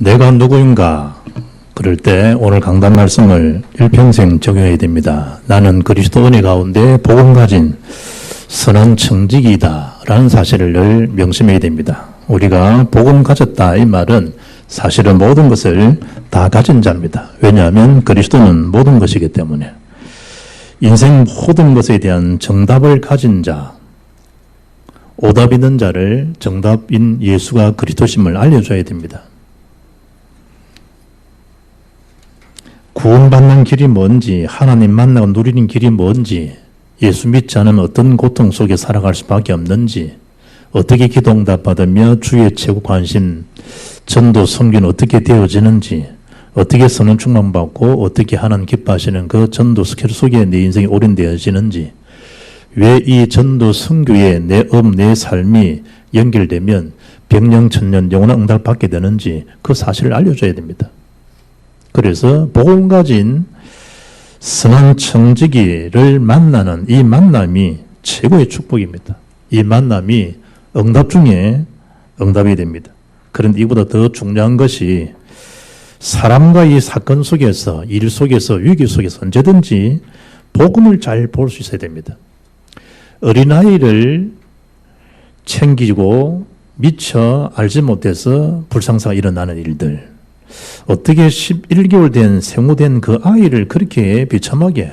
내가 누구인가? 그럴 때 오늘 강단 말씀을 일평생 적용해야 됩니다. 나는 그리스도 은혜 가운데 복음 가진 선한 청지기이다 라는 사실을 늘 명심해야 됩니다. 우리가 복음 가졌다 이 말은 사실은 모든 것을 다 가진 자입니다. 왜냐하면 그리스도는 모든 것이기 때문에 인생 모든 것에 대한 정답을 가진 자, 오답 있는 자를 정답인 예수가 그리스도심을 알려줘야 됩니다. 구원받는 길이 뭔지, 하나님 만나고 누리는 길이 뭔지, 예수 믿지 않으면 어떤 고통 속에 살아갈 수밖에 없는지, 어떻게 기도응답 받으며 주의 최고 관심, 전도 선교는 어떻게 되어지는지, 어떻게 선한 충만받고 어떻게 하나님 기뻐하시는 그 전도 스케줄 속에 내 인생이 올인되어지는지, 왜 이 전도 선교에 내 삶이 연결되면 백년 천년 영원한 응답을 받게 되는지 그 사실을 알려줘야 됩니다. 그래서 복음 가진 선한 청지기를 만나는 이 만남이 최고의 축복입니다. 이 만남이 응답 중에 응답이 됩니다. 그런데 이보다 더 중요한 것이 사람과 이 사건 속에서, 일 속에서, 위기 속에서 언제든지 복음을 잘 볼 수 있어야 됩니다. 어린아이를 챙기고 미처 알지 못해서 불상사가 일어나는 일들, 어떻게 11개월 된 생후된 그 아이를 그렇게 비참하게,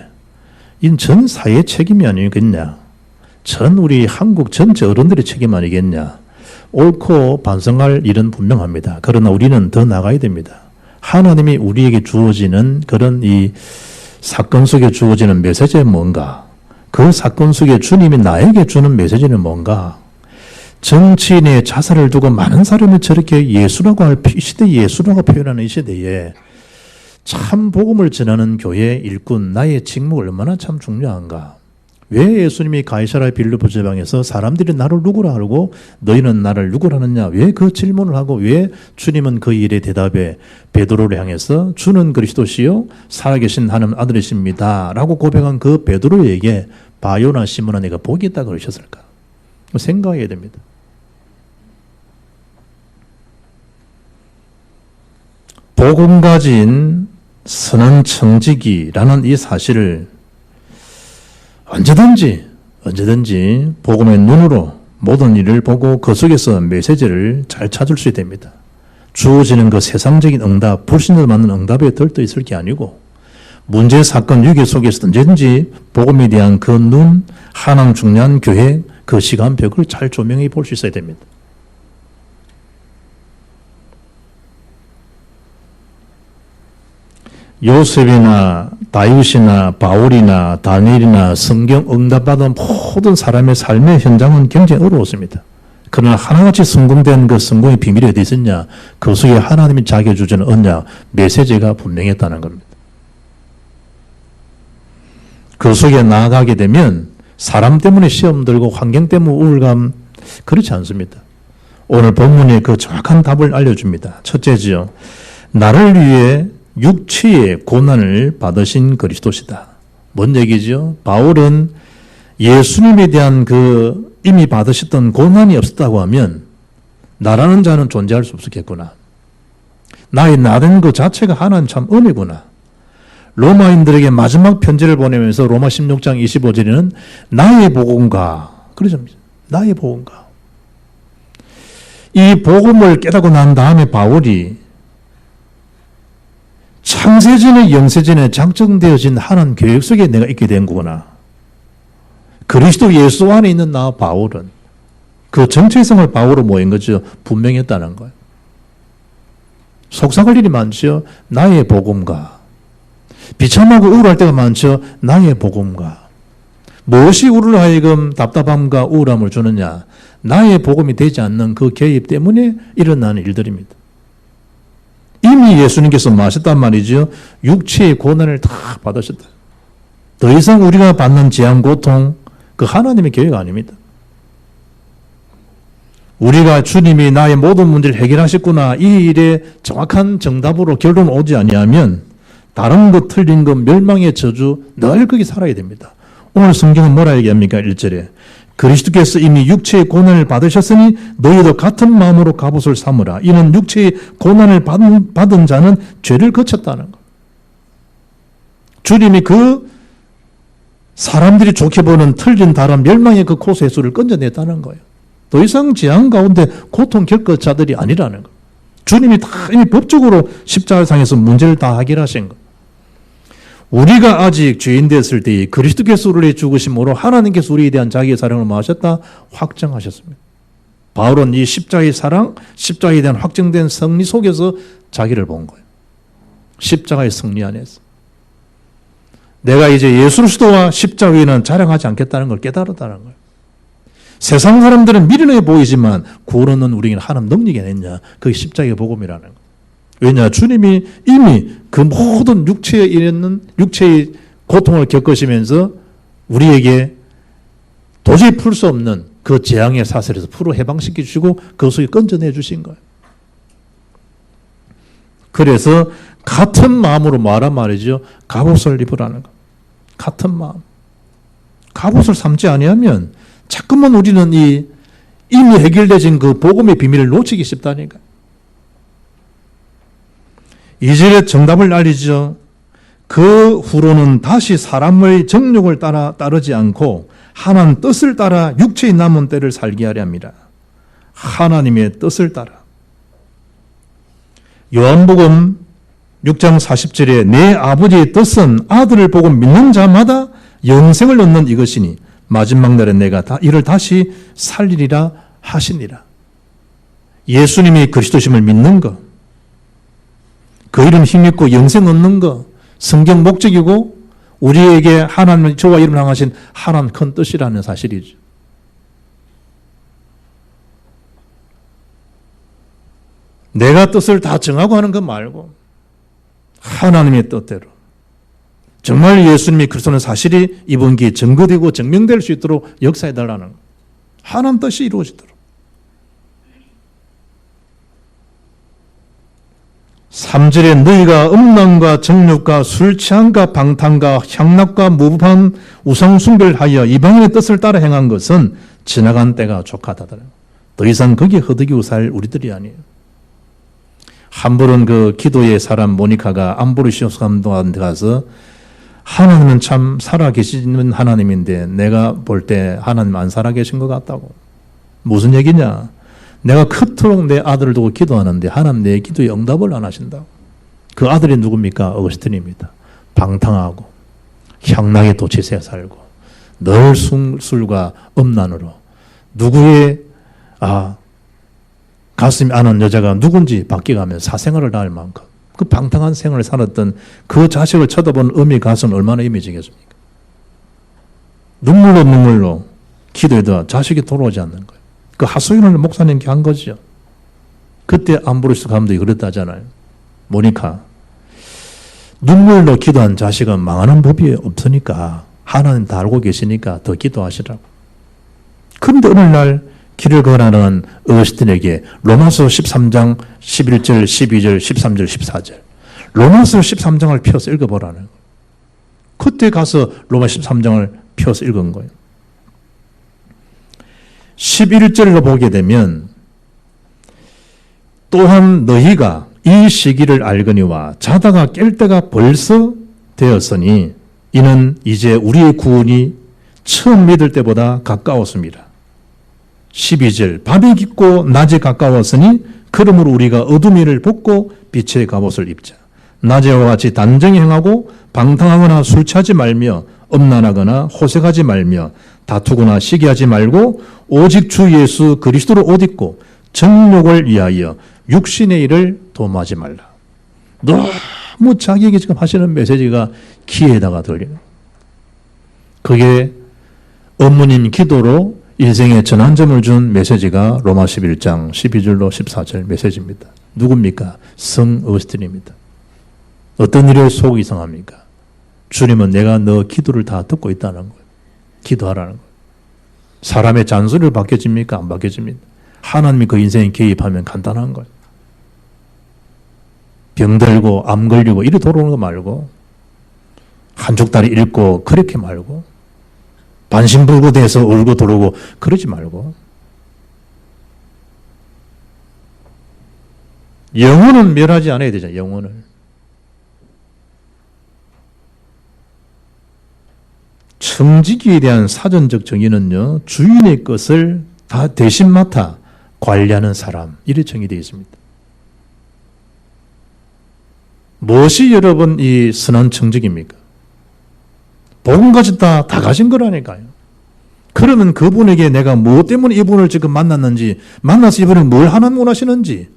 이 전 사회의 책임이 아니겠냐, 전 우리 한국 전체 어른들의 책임 아니겠냐. 옳고 반성할 일은 분명합니다. 그러나 우리는 더 나가야 됩니다. 하나님이 우리에게 주어지는 그런 이 사건 속에 주어지는 메시지는 뭔가, 그 사건 속에 주님이 나에게 주는 메시지는 뭔가. 정치인의 자살을 두고 많은 사람이 저렇게 예수라고 할 시대, 예수라고 표현하는 이 시대에 참 복음을 전하는 교회 일꾼, 나의 직무가 얼마나 참 중요한가. 왜 예수님이 가이사랴 빌립보 지방에서 사람들이 나를 누구라 하고 너희는 나를 누구라 하느냐, 왜 그 질문을 하고 왜 주님은 그 일에 대답해 베드로를 향해서 주는 그리스도시요 살아계신 하나님 아들이십니다 라고 고백한 그 베드로에게 바요나 시몬아 내가 복이 있다 그러셨을까? 생각해야 됩니다. 복음 가진 선한 청지기라는 이 사실을 언제든지 복음의 눈으로 모든 일을 보고 그 속에서 메시지를 잘 찾을 수 됩니다. 주어지는 그 세상적인 응답, 불신을 받는 응답에 들떠 있을 게 아니고 문제, 사건, 위기 속에서 언제든지 복음에 대한 그 눈, 하나님 중요한 교회, 그 시간벽을 잘 조명해 볼 수 있어야 됩니다. 요셉이나 다윗이나 바울이나 다니엘이나 성경 응답받은 모든 사람의 삶의 현장은 굉장히 어려웠습니다. 그러나 하나같이 성공된 그 성공의 비밀이 어디 있었냐? 그 속에 하나님이 자기가 주시는 언약, 메시지가 분명했다는 겁니다. 그 속에 나아가게 되면 사람 때문에 시험 들고 환경 때문에 우울감, 그렇지 않습니다. 오늘 본문의 그 정확한 답을 알려줍니다. 첫째지요. 나를 위해 육체의 고난을 받으신 그리스도시다. 뭔 얘기죠? 바울은 예수님에 대한 그 이미 받으셨던 고난이 없었다고 하면 나라는 자는 존재할 수 없었겠구나. 나의 나된 그 자체가 하나님 참 은혜구나. 로마인들에게 마지막 편지를 보내면서 로마 16장 25절에는 나의 복음과, 그러죠. 나의 복음과. 이 복음을 깨닫고 난 다음에 바울이 창세전에 영세전에 작정되어진 하나님 계획 속에 내가 있게 된 거구나. 그리스도 예수 안에 있는 나 바울은 그 정체성을 바울로 모인 거죠. 분명했다는 거예요. 속상할 일이 많죠. 나의 복음과. 비참하고 우울할 때가 많죠. 나의 복음과. 무엇이 우리로 하여금 답답함과 우울함을 주느냐. 나의 복음이 되지 않는 그 개입 때문에 일어나는 일들입니다. 이미 예수님께서 마셨단 말이죠. 육체의 고난을 다 받으셨다. 더 이상 우리가 받는 재앙, 고통, 그 하나님의 계획 아닙니다. 우리가 주님이 나의 모든 문제를 해결하셨구나, 이 일에 정확한 정답으로 결론 오지 아니하면 다른 것, 틀린 것, 멸망의 저주 늘 거기 살아야 됩니다. 오늘 성경은 뭐라 얘기합니까? 1절에 그리스도께서 이미 육체의 고난을 받으셨으니 너희도 같은 마음으로 갑옷을 삼으라. 이는 육체의 고난을 받은 자는 죄를 거쳤다는 것. 주님이 그 사람들이 좋게 보는 틀린 다른 멸망의 그 코스해수를 건져냈다는 거예요. 더 이상 재앙 가운데 고통 겪을 자들이 아니라는 거. 주님이 다 이미 법적으로 십자가상에서 문제를 다 해결하신 거. 우리가 아직 죄인 됐을 때 그리스도께서 우리의 죽으심으로 하나님께서 우리에 대한 자기의 사랑을 마하셨다 확정하셨습니다. 바울은 이 십자가의 사랑, 십자가에 대한 확정된 승리 속에서 자기를 본 거예요. 십자가의 승리 안에서. 내가 이제 예수 그리스도와 십자가 위에는 자랑하지 않겠다는 걸 깨달았다는 거예요. 세상 사람들은 미련해 보이지만 구원은 우리에게는 하나님 능력이 아니냐. 그게 십자가의 복음이라는 거예요. 왜냐? 주님이 이미 그 모든 육체에 이르는 육체의 고통을 겪으시면서 우리에게 도저히 풀 수 없는 그 재앙의 사슬에서 풀어 해방시켜 주시고 그것을 건져내 주신 거예요. 그래서 같은 마음으로 말한 말이죠. 갑옷을 입으라는 거. 같은 마음. 갑옷을 삼지 아니하면 자꾸만 우리는 이미 해결되진 그 복음의 비밀을 놓치기 쉽다니까. 2절의 정답을 알리죠. 그 후로는 다시 사람의 정욕을 따르지 않고 하나님 뜻을 따라 육체의 남은 때를 살게 하려 합니다. 하나님의 뜻을 따라. 요한복음 6장 40절에 내 아버지의 뜻은 아들을 보고 믿는 자마다 영생을 얻는 이것이니 마지막 날에 내가 이를 다시 살리리라 하시니라. 예수님이 그리스도심을 믿는 것, 그 이름 힘있고 영생 얻는 것, 성경 목적이고 우리에게 하나님 저와 이름을 향하신 하나님 큰 뜻이라는 사실이죠. 내가 뜻을 다 정하고 하는 것 말고 하나님의 뜻대로 정말 예수님이 그리스도는 사실이 이번 기회에 증거되고 증명될 수 있도록 역사해달라는 것. 하나님 뜻이 이루어지도록. 3절에 너희가 음란과 정욕과 술 취함과 방탕과 향락과 무부한 우상 숭배를 하여 이방인의 뜻을 따라 행한 것은 지나간 때가 족하다더라. 더 이상 거기에 허덕이고 살 우리들이 아니에요. 함부른 그 기도의 사람 모니카가 암브로시오스 감독한테 가서 하나님은 참 살아계시는 하나님인데 내가 볼 때 하나님 안 살아계신 것 같다고. 무슨 얘기냐? 내가 그토록 내 아들을 두고 기도하는데 하나님 내 기도에 응답을 안 하신다고. 그 아들이 누굽니까? 어거스틴입니다. 방탕하고 향락에 도취해 살고 늘 술과 음란으로 누구의 가슴이 아는 여자가 누군지 바뀌어가며 사생활을 다할 만큼 그 방탕한 생활을 살았던 그 자식을 쳐다본 어미의 가슴은 얼마나 임해지겠습니까? 눈물로 기도해도 자식이 돌아오지 않는 거예요. 그 하소연을 목사님께 한 거죠. 그때 암브로스 감독이 그랬다잖아요. 모니카, 눈물로 기도한 자식은 망하는 법이 없으니까 하나님 다 알고 계시니까 더 기도하시라고. 그런데 어느 날 길을 걸어가는 어거스틴에게 로마서 13장 11절, 12절, 13절, 14절 로마서 13장을 펴서 읽어보라는 거예요. 그때 가서 로마 13장을 펴서 읽은 거예요. 11절로 보게 되면 또한 너희가 이 시기를 알거니와 자다가 깰 때가 벌써 되었으니 이는 이제 우리의 구원이 처음 믿을 때보다 가까웠습니다. 12절 밤이 깊고 낮에 가까웠으니 그러므로 우리가 어둠의 일을 벗고 빛의 갑옷을 입자. 낮에와 같이 단정히 행하고 방탕하거나 술 취하지 말며 음란하거나 호색하지 말며 다투거나 시기하지 말고 오직 주 예수 그리스도로 옷 입고 정욕을 위하여 육신의 일을 도모하지 말라. 너무 자기에게 지금 하시는 메시지가 귀에다가 들리는. 그게 어머님 기도로 인생의 전환점을 준 메시지가 로마 11장 12절로 14절 메시지입니다. 누굽니까? 성 어거스틴입니다. 어떤 일에 속이 상합니까? 주님은 내가 너 기도를 다 듣고 있다는 거예요. 기도하라는 거예요. 사람의 잔소리를 바뀌어집니까? 안 바뀌어집니다. 하나님이 그 인생에 개입하면 간단한 거예요. 병들고 암 걸리고 이리 돌아오는 거 말고 한쪽 다리 잃고 그렇게 말고 반신불구돼서 울고 들어오고 그러지 말고 영혼은 멸하지 않아야 되잖아요. 영혼을. 청지기에 대한 사전적 정의는요, 주인의 것을 다 대신 맡아 관리하는 사람, 이렇게 정의되어 있습니다. 무엇이 여러분 이 선한 청지기입니까? 복음까지 다 가진 거라니까요. 그러면 그분에게 내가 무엇 때문에 이분을 지금 만났는지, 만나서 이분을 뭘 하나님 원하시는지,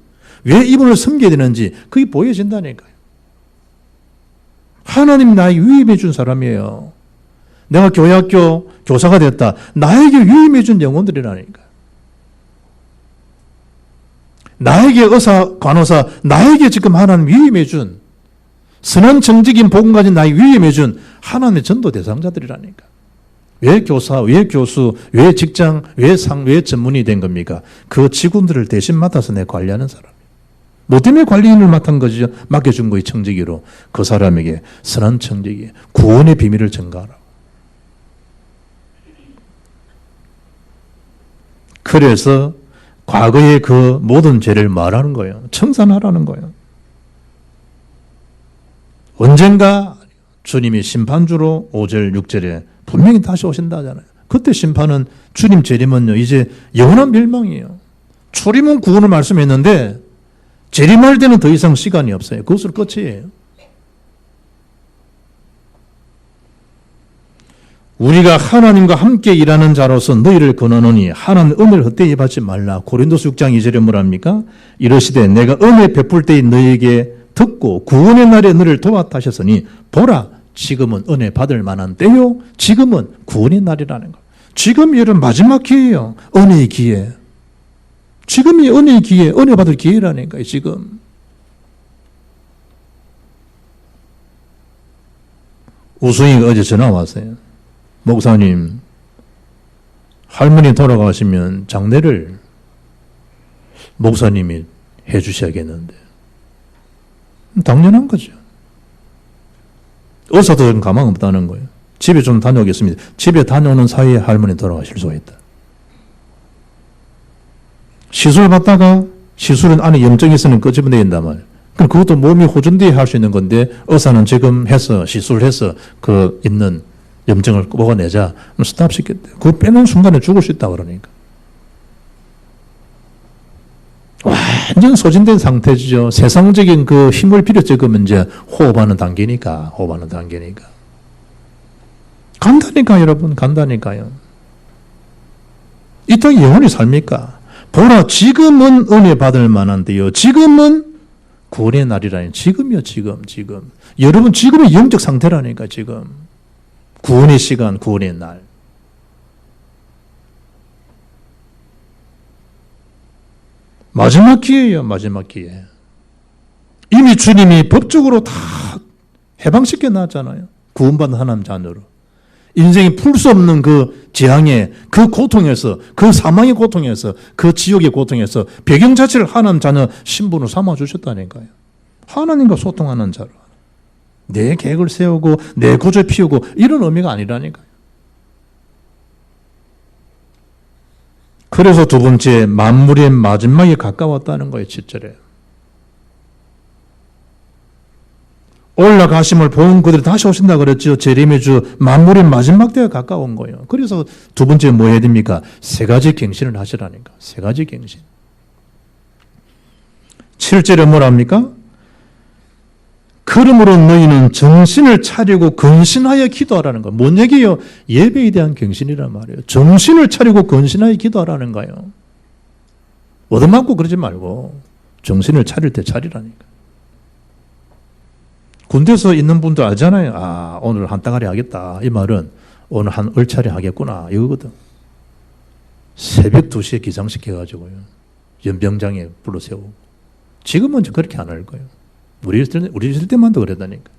왜 이분을 섬겨야 되는지 그게 보여진다니까요. 하나님 나에게 위임해 준 사람이에요. 내가 교회학교 교사가 됐다. 나에게 위임해 준 영혼들이라니까요. 나에게 의사, 간호사, 나에게 지금 하나님 위임해 준 선한 정직인 복음 가진 나에게 위임해 준 하나님의 전도 대상자들이라니까. 왜 교사, 왜 교수, 왜 직장, 왜 상, 왜 전문이 된 겁니까? 그 직원들을 대신 맡아서 내 관리하는 사람. 뭐 때문에 관리인을 맡은 거죠? 맡겨준 거의 청지기로. 그 사람에게 선한 청지기, 구원의 비밀을 전가하라. 그래서 과거의 그 모든 죄를 말하는 거예요. 청산하라는 거예요. 언젠가 주님이 심판주로 5절, 6절에 분명히 다시 오신다 하잖아요. 그때 심판은 주님 재림은요, 이제 영원한 멸망이에요. 초림은 구원을 말씀했는데 재림할 때는 더 이상 시간이 없어요. 그것으로 끝이에요. 우리가 하나님과 함께 일하는 자로서 너희를 권하노니 하나님 은혜를 헛되이 받지 말라. 고린도서 6장 2절에 뭐랍니까? 이러시되 내가 은혜 베풀 때에 너희에게 듣고 구원의 날에 너를 도왔다 하셨으니 보라 지금은 은혜 받을 만한 때요. 지금은 구원의 날이라는 거. 지금이 여러분 마지막 기회예요. 은혜의 기회. 지금이 은혜의 기회, 은혜 받을 기회라니까요. 지금. 우승이가 어제 전화 왔어요. 목사님, 할머니 돌아가시면 장례를 목사님이 해 주셔야겠는데. 당연한 거죠. 의사들은 가망 없다는 거예요. 집에 좀 다녀오겠습니다. 집에 다녀오는 사이에 할머니 돌아가실 수가 있다. 시술 받다가 시술은 안에 염증이 있으면 끄집어내린단 말이에요. 그럼 그것도 몸이 호전되게 할 수 있는 건데 의사는 지금 해서 시술해서 그 있는 염증을 먹어내자. 스탑시켰대요. 그거 빼는 순간에 죽을 수 있다 그러니까. 완전 소진된 상태죠. 세상적인 그 힘을 필요 적으면 이제 호흡하는 단계니까. 호흡하는 단계니까. 간다니까 여러분. 간다니까요. 이 땅에 영원히 삽니까? 보라 지금은 은혜 받을 만한데요. 지금은 구원의 날이라니. 지금이요. 지금. 여러분 지금이 영적 상태라니까. 지금. 구원의 시간, 구원의 날. 마지막 기회예요. 마지막 기회. 이미 주님이 법적으로 다 해방시켜 놨잖아요. 구원받은 하나님 자녀로. 인생이 풀 수 없는 그 재앙에, 그 고통에서, 그 사망의 고통에서, 그 지옥의 고통에서 배경 자체를 하나님 자녀 신분으로 삼아주셨다니까요. 하나님과 소통하는 자로. 내 계획을 세우고 내 구조 피우고 이런 의미가 아니라니까요. 그래서 두 번째, 만물의 마지막에 가까웠다는 거예요. 7절에. 올라가심을 본 그들이 다시 오신다 그랬죠. 재림의 주, 만물의 마지막 때가 가까운 거예요. 그래서 두 번째 뭐 해야 됩니까? 세 가지 갱신을 하시라니까. 세 가지 갱신. 7절에 뭐랍니까? 그러므로 너희는 정신을 차리고 근신하여 기도하라는 거예요. 뭔 얘기예요? 예배에 대한 갱신이란 말이에요. 정신을 차리고 근신하여 기도하라는 거예요. 얻어맞고 그러지 말고 정신을 차릴 때 차리라니까. 군대에서 있는 분들 알잖아요. 아, 오늘 한 따가리 하겠다. 이 말은 오늘 한 얼차례 하겠구나. 이거거든. 새벽 2시에 기상시켜가지고요. 연병장에 불러 세우고. 지금은 그렇게 안 할 거예요. 우리 있을 때만도 그랬다니까.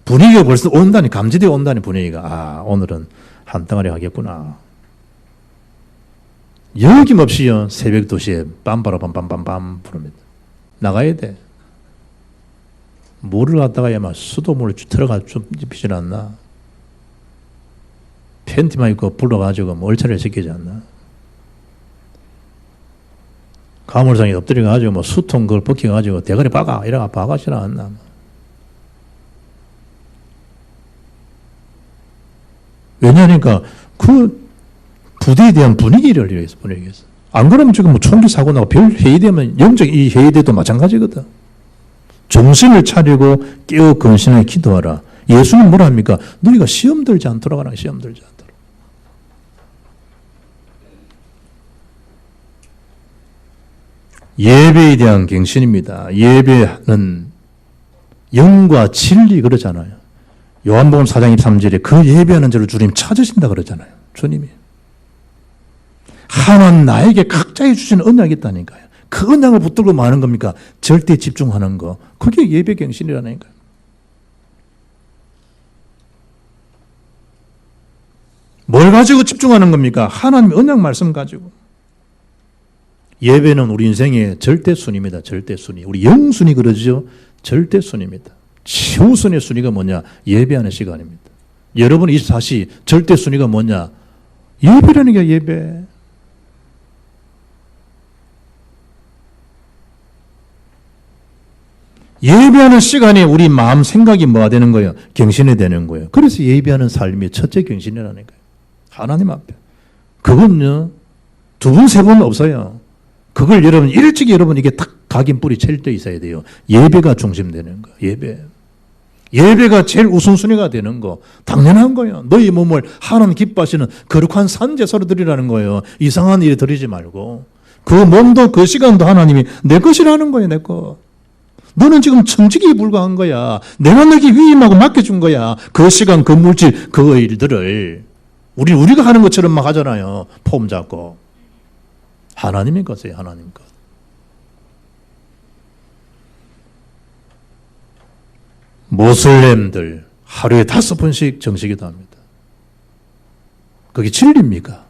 분위기가 벌써 온다니, 감지되어 온다니 분위기가. 아, 오늘은 한 덩어리 하겠구나. 여김없이요, 새벽 2시에 빰바라밤빰빰빰 부릅니다. 나가야 돼. 물을 갖다가 야만 수돗물을 들어가 좀 피질 않나. 팬티만 입고 불러가지고 얼차려 시키지 않나. 가물상에 엎드려가지고 수통 그걸 벗겨가지고 대가리 박아 이래가 박아지나 않나. 왜냐하니까 그 부대에 대한 분위기를 위해서. 안 그러면 지금 총기 사고 나고 별 회의되면 영적 이 회의돼도 마찬가지거든. 정신을 차리고 깨어 근신하게 기도하라. 예수는 뭐라 합니까? 너희가 시험 들지 않도록 하라. 시험 들지 않도록. 예배에 대한 갱신입니다. 예배는 영과 진리 그러잖아요. 요한복음 4장 23절에 그 예배하는 자를 주님 찾으신다 그러잖아요. 주님이. 하나님 나에게 각자에 주신 언약이 있다니까요. 그 언약을 붙들고 뭐 하는 겁니까? 절대 집중하는 거. 그게 예배 갱신이라니까요. 뭘 가지고 집중하는 겁니까? 하나님의 언약 말씀 가지고. 예배는 우리 인생의 절대순위입니다. 절대순위. 우리 영순위 그러죠? 절대순위입니다. 최우선의 순위가 뭐냐? 예배하는 시간입니다. 여러분 24시 절대순위가 뭐냐? 예배라는 게 예배. 예배하는 시간에 우리 마음 생각이 뭐가 되는 거예요? 갱신이 되는 거예요. 그래서 예배하는 삶이 첫째 갱신이라는 거예요. 하나님 앞에. 그건요, 두 번, 세 번 없어요. 그걸 여러분, 일찍이 여러분 이게 딱 각인 뿌리 챌 때 있어야 돼요. 예배가 중심되는 거. 예배. 예배가 제일 우선순위가 되는 거. 당연한 거예요. 너희 몸을 하나님 기뻐하시는 거룩한 산제사로 드리라는 거예요. 이상한 일에 드리지 말고. 그 몸도 그 시간도 하나님이 내 것이라는 거예요. 내 것. 너는 지금 청지기에 불과한 거야. 내가 너에게 위임하고 맡겨준 거야. 그 시간, 그 물질, 그 일들을. 우리가 하는 것처럼 막 하잖아요. 폼 잡고. 하나님의 것이에요. 하나님 것. 모슬렘들 하루에 5번씩 정식기도 합니다. 그게 진리입니까?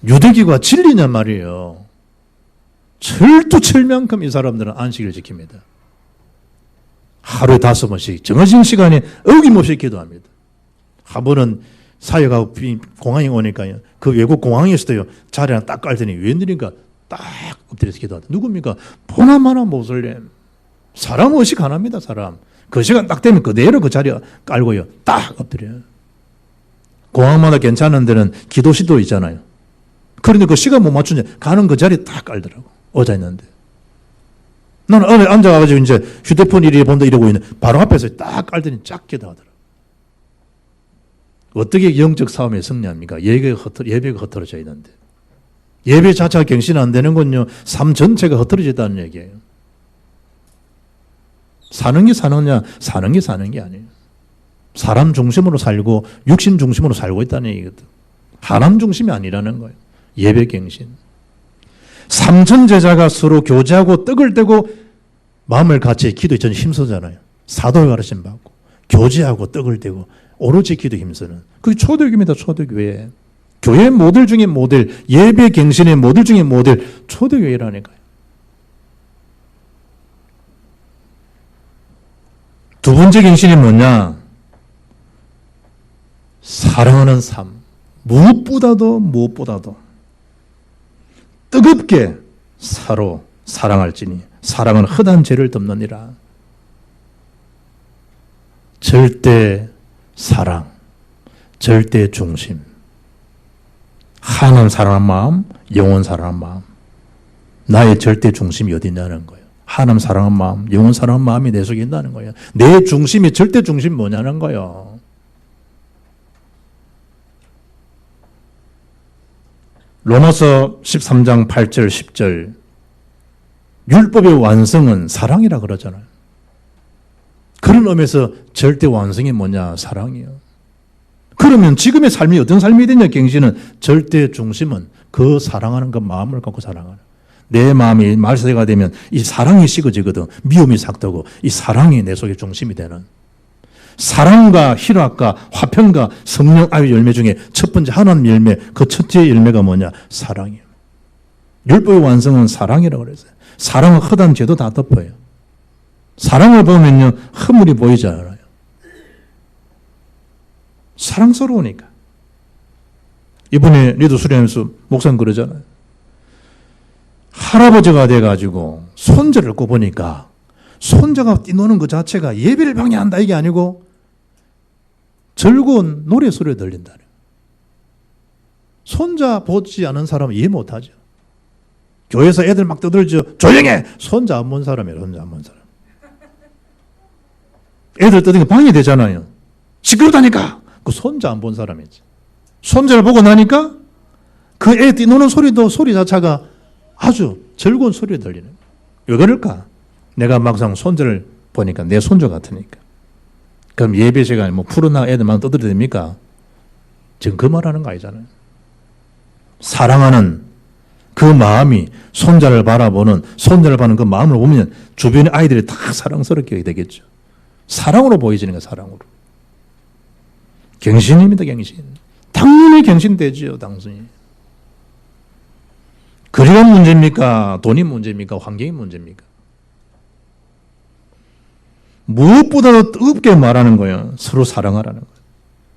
유대기가 진리냐 말이에요. 철두철미만큼 이 사람들은 안식을 지킵니다. 하루에 5번씩 정해진 시간에 어김없이 기도합니다. 한 번은 사역하고 공항에 오니까요. 그 외국 공항에서도요. 자리랑 딱 깔더니 웬일인가 딱 엎드려서 기도하다. 누굽니까? 보나마나 모슬렘. 사람 의식 안 합니다. 사람. 그 시간 딱 되면 그대로 그 자리에 깔고요. 딱 엎드려요. 공항마다 괜찮은 데는 기도실도 있잖아요. 그런데 그 시간 못 맞추냐. 가는 그 자리에 딱 깔더라고. 어자 있는데. 나는 안에 앉아가지고 이제 휴대폰 이리 본다 이러고 있는 바로 앞에서 딱 깔더니 쫙 기도하더라고. 어떻게 영적 싸움에 승리합니까? 예배가 흩어져 있는데. 예배 자체가 갱신 안 되는 건요. 삶 전체가 흩어졌다는 얘기예요. 사는 게 사느냐? 사는 게 사는 게 아니에요. 사람 중심으로 살고 육신 중심으로 살고 있다는 얘기거든. 하나님 중심이 아니라는 거예요. 예배 갱신. 삼천 제자가 서로 교제하고 떡을 떼고 마음을 같이 기도에 전 힘쓰잖아요. 사도의 가르침 받고 교제하고 떡을 떼고 오로지 기도 힘쓰는. 그게 초대교회입니다. 초대교회. 교회 모델 중에 모델, 예배 갱신의 모델 중에 모델, 초대교회라니까요. 두 번째 갱신이 뭐냐? 사랑하는 삶. 무엇보다도 뜨겁게 서로 사랑할지니 사랑은 헛한 죄를 덮느니라. 절대 사랑, 절대 중심. 하나님 사랑하는 마음, 영혼 사랑하는 마음. 나의 절대 중심이 어디 있냐는 거예요. 하나님 사랑하는 마음, 영혼 사랑하는 마음이 내 속에 있다는 거예요. 내 중심이 절대 중심이 뭐냐는 거예요. 로마서 13장 8절 10절 율법의 완성은 사랑이라 그러잖아요. 그런 의미에서 절대 완성이 뭐냐? 사랑이에요. 그러면 지금의 삶이 어떤 삶이 되냐? 갱신은 절대 중심은 그 사랑하는 그 마음을 갖고 사랑하는. 내 마음이 말세가 되면 이 사랑이 식어지거든. 미움이 삭도고 이 사랑이 내 속에 중심이 되는. 사랑과 희락과 화평과 성령 아유 열매 중에 첫 번째 하나님 열매, 그 첫째 열매가 뭐냐? 사랑이에요. 율법의 완성은 사랑이라고 그랬어요. 사랑은 헛한 죄도 다 덮어요. 사랑을 보면요, 허물이 보이지 않아요. 사랑스러우니까. 이번에 리더 수련하면서 목사님 그러잖아요. 할아버지가 돼가지고 손자를 꼽으니까 손자가 뛰노는 그 자체가 예배를 방해한다 이게 아니고 즐거운 노래 소리가 들린다. 손자 보지 않은 사람은 이해 못하죠. 교회에서 애들 막 떠들죠. 조용해! 손자 안 본 사람이에요. 손자 안 본 사람. 애들 떠드니까 방해되잖아요. 시끄럽다니까! 그 손자 안 본 사람이지. 손자를 보고 나니까 그 애 뛰노는 소리도 소리 자체가 아주 즐거운 소리가 들리는 거예요. 왜 그럴까? 내가 막상 손자를 보니까 내 손자 같으니까. 그럼 예배 시간에 뭐 푸르나 애들만 떠들어야 됩니까? 지금 그 말하는 거 아니잖아요. 사랑하는 그 마음이 손자를 바라보는 그 마음을 보면 주변의 아이들이 다 사랑스럽게 되겠죠. 사랑으로 보여지는 거예요. 사랑으로. 갱신입니다. 갱신. 당연히 갱신되지요. 당연히. 거리가 문제입니까? 돈이 문제입니까? 환경이 문제입니까? 무엇보다도 뜨겁게 말하는 거예요. 서로 사랑하라는 거예요.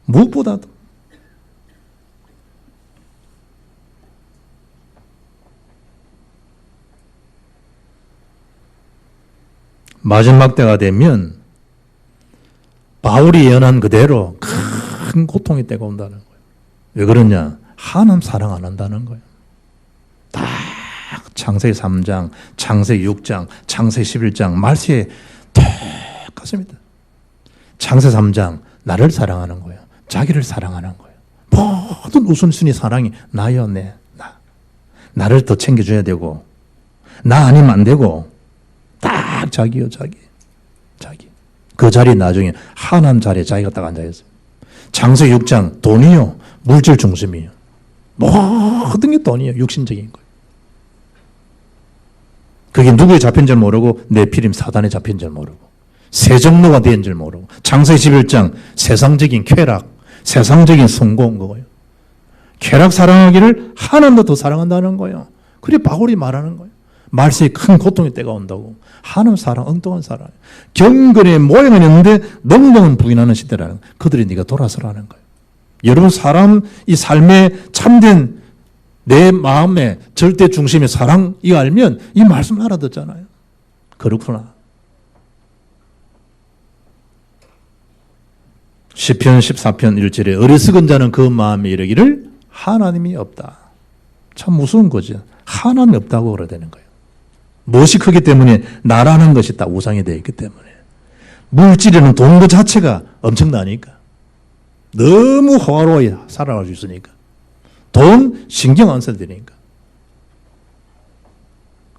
무엇보다도. 마지막 때가 되면 바울이 예언한 그대로 큰 고통의 때가 온다는 거예요. 왜 그러냐? 하나님 사랑 안 한다는 거예요. 딱 창세기 3장, 창세기 6장, 창세기 11장 말씀에 똑같습니다. 창세기 3장 나를 사랑하는 거예요. 자기를 사랑하는 거예요. 모든 우선순위 사랑이 나요, 나. 나를 더 챙겨줘야 되고 나 아니면 안 되고 딱 자기요, 자기. 그 자리 나중에 하나님 자리에 자기가 딱 앉아있어요. 창세기 6장 돈이요, 물질 중심이에요. 모든 게 돈이에요. 육신적인 거예요. 그게 누구의 잡힌 줄 모르고 네피림 사단에 잡힌 줄 모르고 세정로가 된 줄 모르고 창세기 11장 세상적인 쾌락, 세상적인 성공 그거예요. 쾌락 사랑하기를 하나님도 더 사랑한다는 거예요. 그래 바울이 말하는 거예요. 말세에 큰 고통의 때가 온다고. 하나님 사랑, 엉뚱한 사랑. 경건의 모양은 있는데 능력은 부인하는 시대라는 거예요. 그들이 네가 돌아서라는 거예요. 여러분 사람 이 삶에 참된 내 마음의 절대 중심의 사랑 이거 알면 이 말씀을 알아듣잖아요. 그렇구나. 시편 14편 1절에 어리석은 자는 그 마음에 이르기를 하나님이 없다. 참 무서운 거죠. 하나님이 없다고 그래야 되는 거예요. 무엇이 크기 때문에 나라는 것이 다 우상이 되어 있기 때문에 물질에는 돈 그 자체가 엄청나니까 너무 호화로이 살아갈 수 있으니까 돈 신경 안 써도 되니까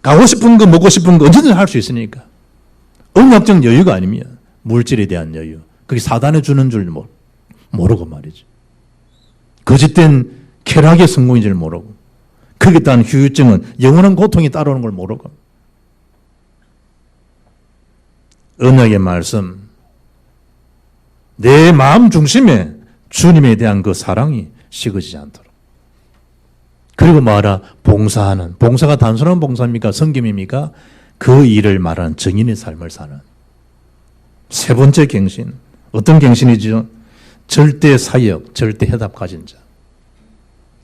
가고 싶은 거 먹고 싶은 거 언제든지 할 수 있으니까 음악적 여유가 아니면 물질에 대한 여유 그게 사단에 주는 줄 모르고 말이지 거짓된 쾌락의 성공인 줄 모르고 거기에 따른 후유증은 영원한 고통이 따라오는 걸 모르고 언약의 말씀 내 마음 중심에 주님에 대한 그 사랑이 식어지지 않도록 그리고 뭐하라? 봉사하는 봉사가 단순한 봉사입니까? 섬김입니까? 그 일을 말하는 정인의 삶을 사는 세 번째 갱신 어떤 갱신이죠? 절대 사역, 절대 해답 가진 자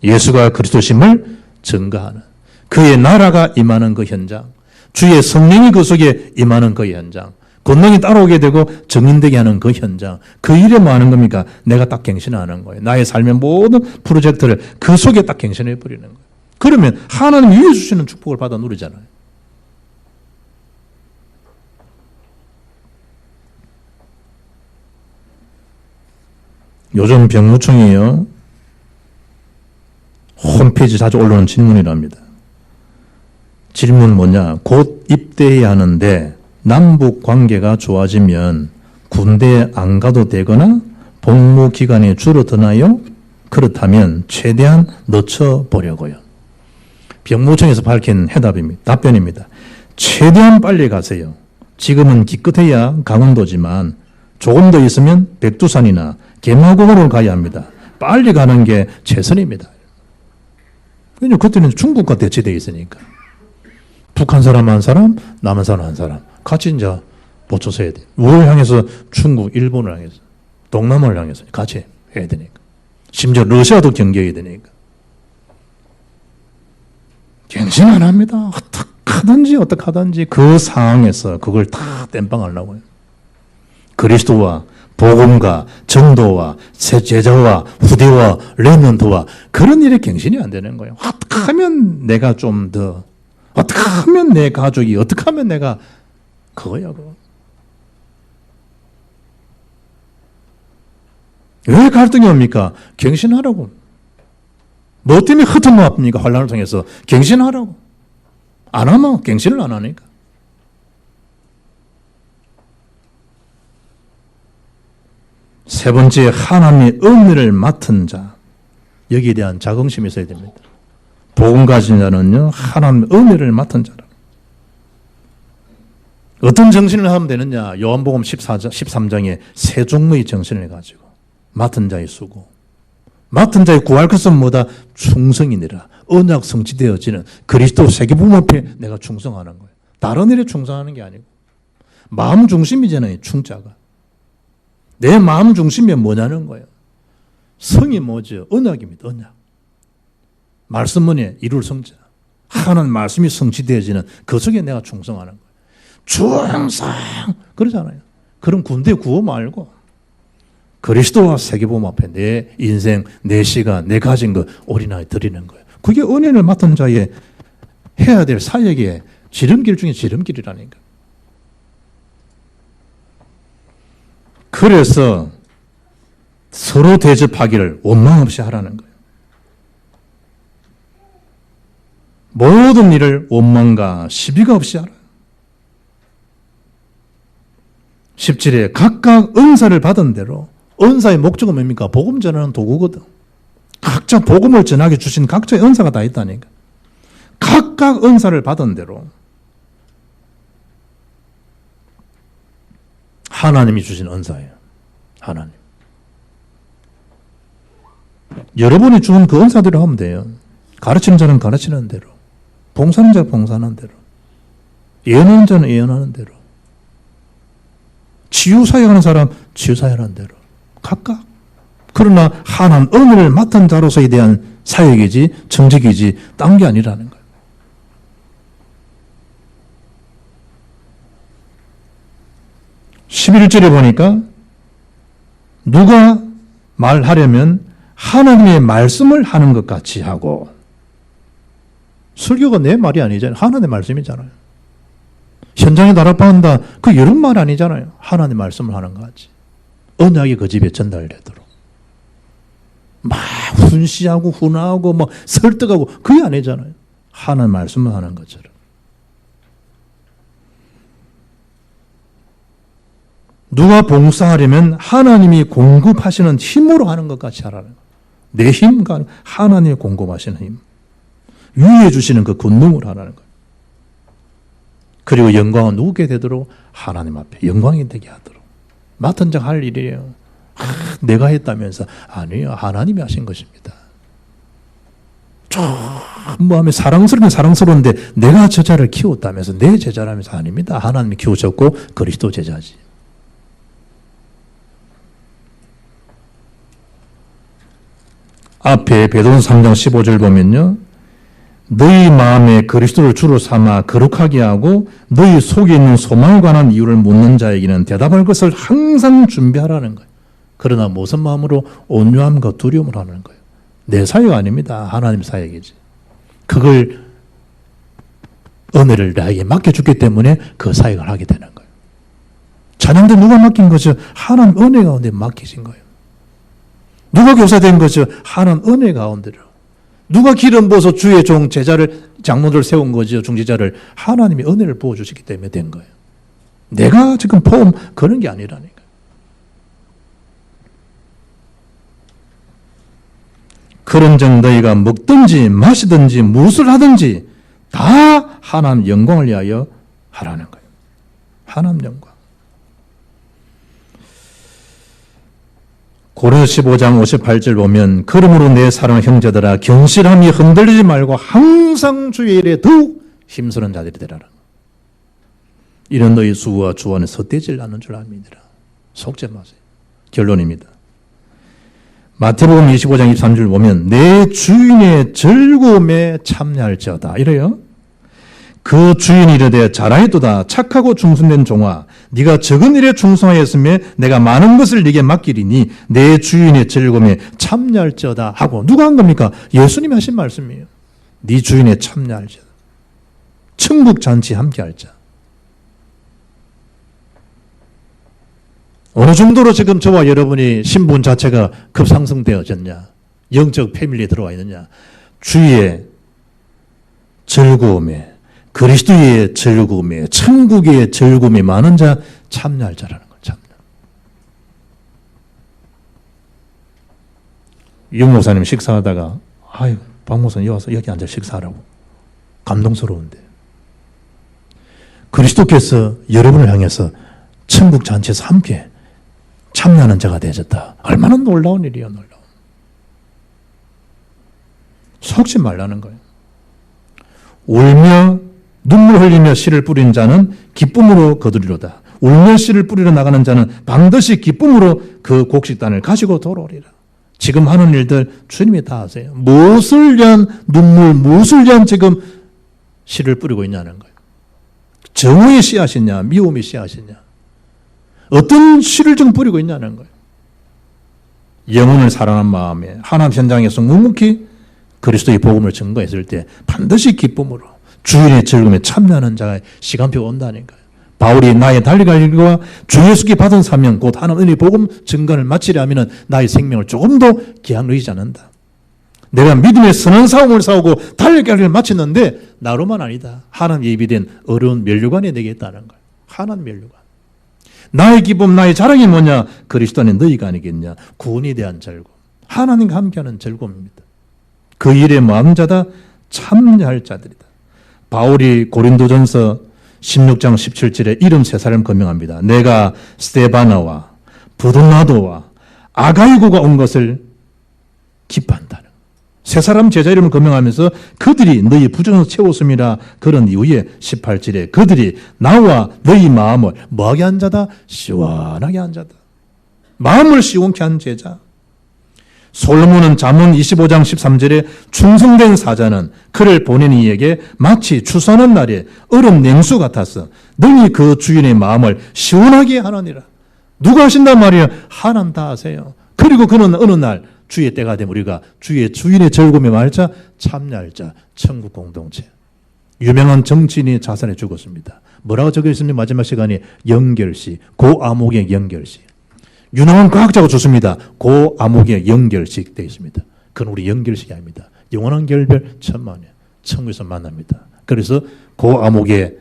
예수가 그리스도심을 증거하는 그의 나라가 임하는 그 현장 주의 성령이 그 속에 임하는 그 현장 권능이 따라오게 되고 정인되게 하는 그 현장 그 일에 뭐 하는 겁니까? 내가 딱 갱신하는 거예요. 나의 삶의 모든 프로젝트를 그 속에 딱 갱신해 버리는 거예요. 그러면 하나님 위에 주시는 축복을 받아 누리잖아요. 요즘 병무청이에요. 홈페이지 자주 올라오는 질문이랍니다. 질문 뭐냐? 곧 입대해야 하는데 남북 관계가 좋아지면 군대에 안 가도 되거나 복무 기간이 줄어드나요? 그렇다면 최대한 늦춰보려고요. 병무청에서 밝힌 해답입니다. 답변입니다. 최대한 빨리 가세요. 지금은 기껏해야 강원도지만 조금 더 있으면 백두산이나 개마고으로 가야 합니다. 빨리 가는 게 최선입니다. 왜냐하면 그때는 중국과 대치되어 있으니까. 북한 사람 한 사람, 남한 사람 한 사람. 같이 이제 붙여서 해야 돼. 뭘 향해서? 중국, 일본을 향해서. 동남아를 향해서 같이 해야 되니까. 심지어 러시아도 경계해야 되니까. 갱신 안 합니다. 어떻게 하든지 그 상황에서 그걸 다 땜빵하려고요. 그리스도와 복음과 전도와 제자와 후대와 렘넌트와 그런 일에 갱신이 안 되는 거예요. 어떻게 하면 내가 좀 더, 어떻게 하면 내 가족이, 어떻게 하면 내가 그거야 그거. 왜 갈등이 옵니까? 갱신하라고. 뭐 때문에 흩어놓습니까? 환란을 통해서 갱신하라고. 안 하면 갱신을 안 하니까. 세 번째, 하나님의 은혜를 맡은 자. 여기에 대한 자긍심이 있어야 됩니다. 복음 가진 자는요, 하나님의 은혜를 맡은 자라. 어떤 정신을 하면 되느냐? 요한복음 13장에 세 종류의 정신을 가지고 맡은 자의 수고. 맡은 자의 구할 것은 뭐다? 충성이니라. 언약 성취되어지는 그리스도 세계복음 앞에 내가 충성하는 거예요. 다른 일에 충성하는 게 아니고. 마음 중심이잖아요, 충자가. 내 마음 중심이 뭐냐는 거예요. 성이 뭐죠? 언약입니다, 언약. 말씀 문에 이룰 성자. 하나님 말씀이 성취되어지는 그 속에 내가 충성하는 거예요. 충성! 그러잖아요. 그럼 군대 구호 말고 그리스도와 세계복음 앞에 내 인생, 내 시간, 내 가진 거 올인하여 드리는 거예요. 그게 은혜를 맡은 자의 해야 될 사역의 지름길 중에 지름길이라니까. 그래서 서로 대접하기를 원망 없이 하라는 거예요. 모든 일을 원망과 시비가 없이 하라. 17에 각각 은사를 받은 대로, 은사의 목적은 뭡니까? 복음 전하는 도구거든. 각자 복음을 전하게 주신 각자의 은사가 다 있다니까. 각각 은사를 받은 대로 하나님이 주신 은사예요. 하나님. 여러분이 주는 그 은사대로 하면 돼요. 가르치는 자는 가르치는 대로, 봉사하는 자는 봉사하는 대로, 예언하는 자는 예언하는 대로, 치유사역하는 사람 치유사역하는 대로 각각. 그러나 하나님 은혜를 맡은 자로서에 대한 사역이지 정직이지 딴 게 아니라는 거예요. (11절에) 보니까 누가 말하려면 하나님의 말씀을 하는 것 같이 하고, 설교가 내 말이 아니잖아요. 하나님의 말씀이잖아요. 현장에 다락방한다, 그 여러 말 아니잖아요. 하나님의 말씀을 하는 것 같이. 언약이 그 집에 전달되도록. 막 훈시하고 훈하고 뭐 설득하고 그게 아니잖아요. 하나님의 말씀을 하는 것처럼. 누가 봉사하려면 하나님이 공급하시는 힘으로 하는 것 같이 하라는 거예요. 내 힘과 하나님이 공급하시는 힘. 위해 주시는 그 권능을 하라는 거예요. 그리고 영광은 누구게 되도록? 하나님 앞에 영광이 되게 하도록. 맡은 자 할 일이에요. 내가 했다면서. 아니에요. 하나님이 하신 것입니다. 뭐하면 사랑스러운데 내가 제자를 키웠다면서 내 제자라면서. 아닙니다. 하나님이 키우셨고 그리스도 제자지. 앞에 베드로전서 3장 15절 보면요. 너희 마음에 그리스도를 주로 삼아 거룩하게 하고 너희 속에 있는 소망에 관한 이유를 묻는 자에게는 대답할 것을 항상 준비하라는 거예요. 그러나 무슨 마음으로? 온유함과 두려움을 하는 거예요. 내 사역 아닙니다. 하나님 사역이지. 그걸 은혜를 나에게 맡겨줬기 때문에 그 사역을 하게 되는 거예요. 찬양도 누가 맡긴 거죠? 하나님 은혜 가운데 맡기신 거예요. 누가 교사된 거죠? 하나님 은혜 가운데로. 누가 기름 부어서 주의 종 제자를 장로들 세운 거죠? 중지자를. 하나님이 은혜를 부어주시기 때문에 된 거예요. 내가 지금 포함 그런 게 아니라니까. 그런즉 너희가 먹든지 마시든지 무엇을 하든지 다 하나님 영광을 위하여 하라는 거예요. 하나님 영광. 고린도서 15장 58절 보면 그러므로 내 사랑하는 형제들아 견실함이 흔들리지 말고 항상 주의 일에 더욱 힘쓰는 자들이 되라라. 이런 너희 수와 주 안에 헛되질 않는 줄 압니다. 속지 마세요. 결론입니다. 마태복음 25장 23절 보면 내 주인의 즐거움에 참여할지어다 이래요. 그 주인이 이르되 잘하였도다 착하고 충성된 종아 네가 적은 일에 충성하였으며 내가 많은 것을 네게 맡기리니 내 주인의 즐거움에 참여할지어다 하고 누가 한 겁니까? 예수님이 하신 말씀이에요. 네 주인에 참여할지어다. 천국 잔치 함께 할자. 어느 정도로 지금 저와 여러분이 신분 자체가 급상승되어졌냐? 영적 패밀리에 들어와 있느냐? 주의 즐거움에 그리스도의 즐거움에 천국의 즐거움이 많은 자 참여할 자라는 거예요. 참여. 용 목사님 식사하다가 아유 박 목사님 와서 여기 앉아 식사하라고 감동스러운데 그리스도께서 여러분을 향해서 천국 잔치에서 함께 참여하는 자가 되어졌다. 얼마나 놀라운 일이야. 놀라운. 속지 말라는 거예요. 울며 눈물 흘리며 씨를 뿌린 자는 기쁨으로 거두리로다. 울며 씨를 뿌리러 나가는 자는 반드시 기쁨으로 그 곡식단을 가지고 돌아오리라. 지금 하는 일들 주님이 다 아세요. 무엇을 위한 눈물, 무엇을 위한 지금 씨를 뿌리고 있냐는 거예요. 정의의 씨앗이냐, 미움의 씨앗이냐. 어떤 씨를 지금 뿌리고 있냐는 거예요. 영혼을 사랑한 마음에 하나님 현장에서 묵묵히 그리스도의 복음을 증거했을 때 반드시 기쁨으로 주인의 즐거움에 참여하는 자의 시간표가 온다니까요. 바울이 나의 달려갈 일과 주 예수께 받은 사명 곧 하나님의 복음 증거를 마치려 하면 나의 생명을 조금 더 귀한 여기지 않는다. 내가 믿음의 선한 싸움을 싸우고 달려갈 일을 마쳤는데 나로만 아니다. 하나님 예비된 어려운 면류관이 내게 있다는 거예요. 하나님 면류관. 나의 기쁨, 나의 자랑이 뭐냐? 그리스도 안에 너희가 아니겠냐? 구원에 대한 즐거움. 하나님과 함께하는 즐거움입니다. 그 일에 마음 자다 참여할 자들이다. 바울이 고린도전서 16장 17절에 이름 세 사람을 거명합니다. 내가 스데바나와 부도나도와 아가이고가 온 것을 기뻐한다는 세 사람 제자 이름을 거명하면서 그들이 너희 부정을 채웠음이라. 그런 이후에 18절에 그들이 나와 너희 마음을 뭐하게 한 자다? 시원하게 한 자다. 마음을 시원케 한 제자. 솔로몬은 잠언 25장 13절에 충성된 사자는 그를 보낸 이에게 마치 추수하는 날에 얼음 냉수 같아서 능히 그 주인의 마음을 시원하게 하느니라. 누가 하신단 말이에요? 하나님 다 하세요. 그리고 그는 어느 날 주의 때가 되면 우리가 주의 주인의 즐거움에 말자 참여할 자 천국 공동체. 유명한 정치인이 자살해 죽었습니다. 뭐라고 적혀 있습니까? 마지막 시간에 연결시, 고암흑의 연결시. 유능한 과학자가 좋습니다. 고암흑의 연결식 되어 있습니다. 그건 우리 연결식이 아닙니다. 영원한 결별 천만에 천국에서 만납니다. 그래서 고암흑의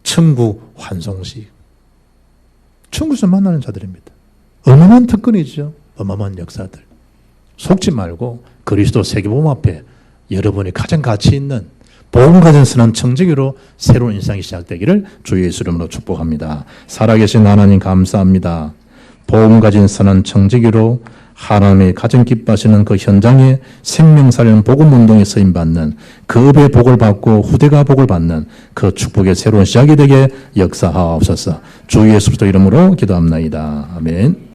천국 환송식. 천국에서 만나는 자들입니다. 어마어마한 특권이죠. 어마어마한 역사들. 속지 말고 그리스도 세계복음 앞에 여러분이 가장 가치 있는 복음 가진 선한 청지기로 새로운 인생이 시작되기를 주 예수 이름으로 축복합니다. 살아계신 하나님 감사합니다. 복음 가진 선한 청지기로 하나님이 가장 기뻐하시는 그 현장에 생명살리는 복음운동에 쓰임받는 그 읍의 복을 받고 후대가 복을 받는 그 축복의 새로운 시작이 되게 역사하옵소서. 주 예수 그리스도 이름으로 기도합나이다. 아멘.